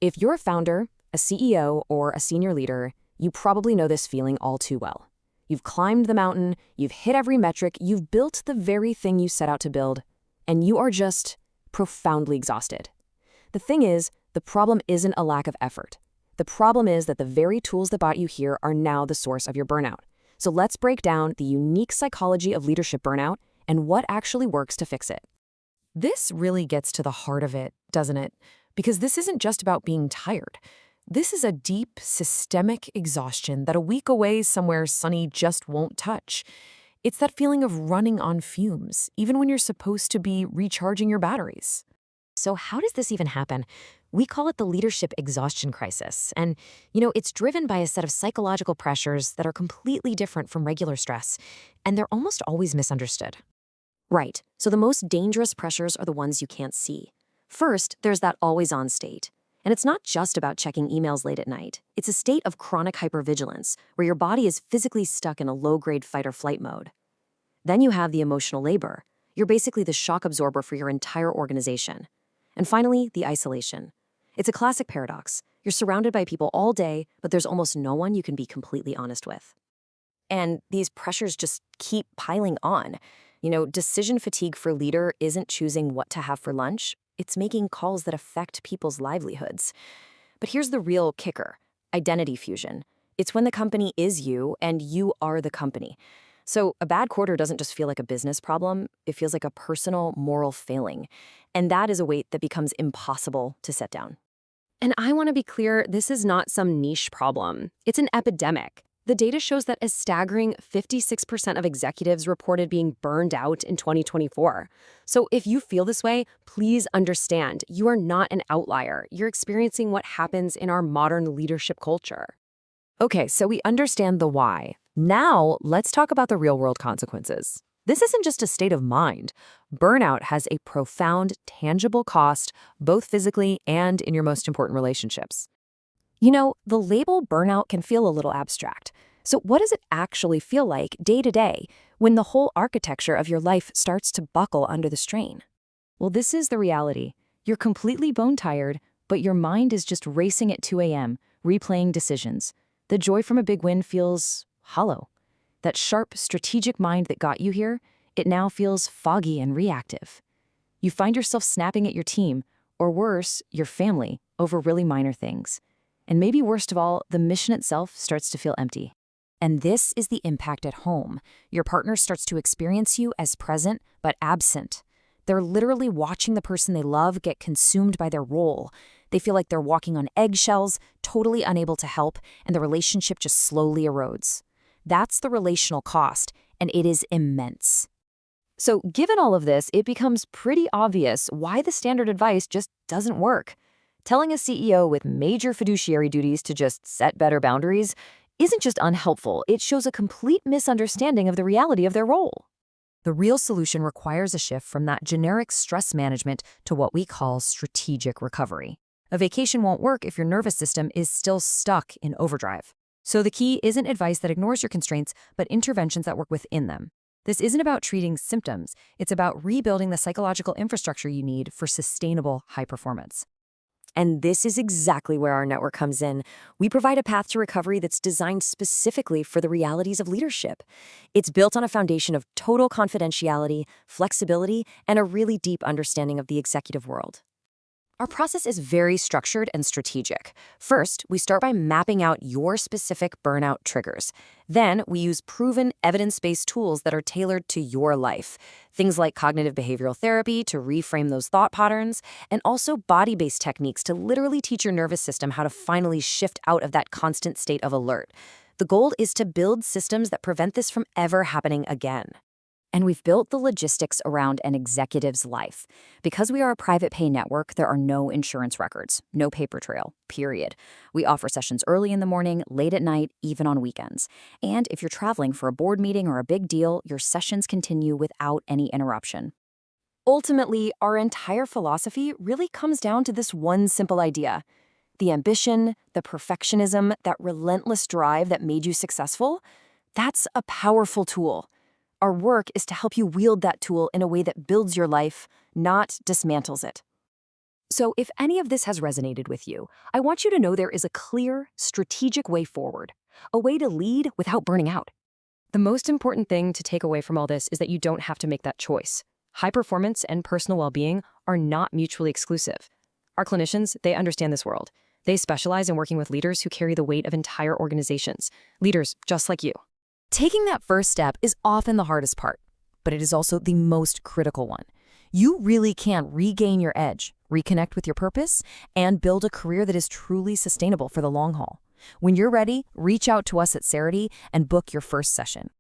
If you're a founder, a CEO, or a senior leader, you probably know this feeling all too well. You've climbed the mountain, you've hit every metric, you've built the very thing you set out to build, and you are just profoundly exhausted. The thing is, the problem isn't a lack of effort. The problem is that the very tools that brought you here are now the source of your burnout. So let's break down the unique psychology of leadership burnout and what actually works to fix it. This really gets to the heart of it, doesn't it? Because this isn't just about being tired. This is a deep, systemic exhaustion that a week away somewhere sunny just won't touch. It's that feeling of running on fumes, even when you're supposed to be recharging your batteries. So how does this even happen? We call it the leadership exhaustion crisis. And, it's driven by a set of psychological pressures that are completely different from regular stress, and they're almost always misunderstood. Right. So the most dangerous pressures are the ones you can't see. First, there's that always-on state. And it's not just about checking emails late at night. It's a state of chronic hypervigilance, where your body is physically stuck in a low-grade fight-or-flight mode. Then you have the emotional labor. You're basically the shock absorber for your entire organization. And finally, the isolation. It's a classic paradox. You're surrounded by people all day, but there's almost no one you can be completely honest with. And these pressures just keep piling on. Decision fatigue for leader isn't choosing what to have for lunch. It's making calls that affect people's livelihoods. But here's the real kicker: identity fusion. It's when the company is you and you are the company. So a bad quarter doesn't just feel like a business problem, it feels like a personal, moral failing. And that is a weight that becomes impossible to set down. And I want to be clear, this is not some niche problem. It's an epidemic. The data shows that a staggering 56% of executives reported being burned out in 2024. So if you feel this way, please understand, you are not an outlier. You're experiencing what happens in our modern leadership culture. Okay, so we understand the why. Now, let's talk about the real-world consequences. This isn't just a state of mind. Burnout has a profound, tangible cost, both physically and in your most important relationships. The label burnout can feel a little abstract. So what does it actually feel like day to day when the whole architecture of your life starts to buckle under the strain? Well, this is the reality. You're completely bone-tired, but your mind is just racing at 2 a.m., replaying decisions. The joy from a big win feels hollow. That sharp, strategic mind that got you here, it now feels foggy and reactive. You find yourself snapping at your team, or worse, your family, over really minor things. And maybe worst of all, the mission itself starts to feel empty. And this is the impact at home. Your partner starts to experience you as present, but absent. They're literally watching the person they love get consumed by their role. They feel like they're walking on eggshells, totally unable to help, and the relationship just slowly erodes. That's the relational cost, and it is immense. So given all of this, it becomes pretty obvious why the standard advice just doesn't work. Telling a CEO with major fiduciary duties to just set better boundaries isn't just unhelpful, it shows a complete misunderstanding of the reality of their role. The real solution requires a shift from that generic stress management to what we call strategic recovery. A vacation won't work if your nervous system is still stuck in overdrive. So the key isn't advice that ignores your constraints, but interventions that work within them. This isn't about treating symptoms, it's about rebuilding the psychological infrastructure you need for sustainable high performance. And this is exactly where our network comes in. We provide a path to recovery that's designed specifically for the realities of leadership. It's built on a foundation of total confidentiality, flexibility, and a really deep understanding of the executive world. Our process is very structured and strategic. First, we start by mapping out your specific burnout triggers. Then, we use proven, evidence-based tools that are tailored to your life. Things like cognitive behavioral therapy to reframe those thought patterns, and also body-based techniques to literally teach your nervous system how to finally shift out of that constant state of alert. The goal is to build systems that prevent this from ever happening again. And we've built the logistics around an executive's life. Because we are a private pay network, there are no insurance records, no paper trail, period. We offer sessions early in the morning, late at night, even on weekends. And if you're traveling for a board meeting or a big deal, your sessions continue without any interruption. Ultimately, our entire philosophy really comes down to this one simple idea. The ambition, the perfectionism, that relentless drive that made you successful, that's a powerful tool. Our work is to help you wield that tool in a way that builds your life, not dismantles it. So if any of this has resonated with you, I want you to know there is a clear, strategic way forward, a way to lead without burning out. The most important thing to take away from all this is that you don't have to make that choice. High performance and personal well-being are not mutually exclusive. Our clinicians, they understand this world. They specialize in working with leaders who carry the weight of entire organizations, leaders just like you. Taking that first step is often the hardest part, but it is also the most critical one. You really can regain your edge, reconnect with your purpose, and build a career that is truly sustainable for the long haul. When you're ready, reach out to us at CEREVITY and book your first session.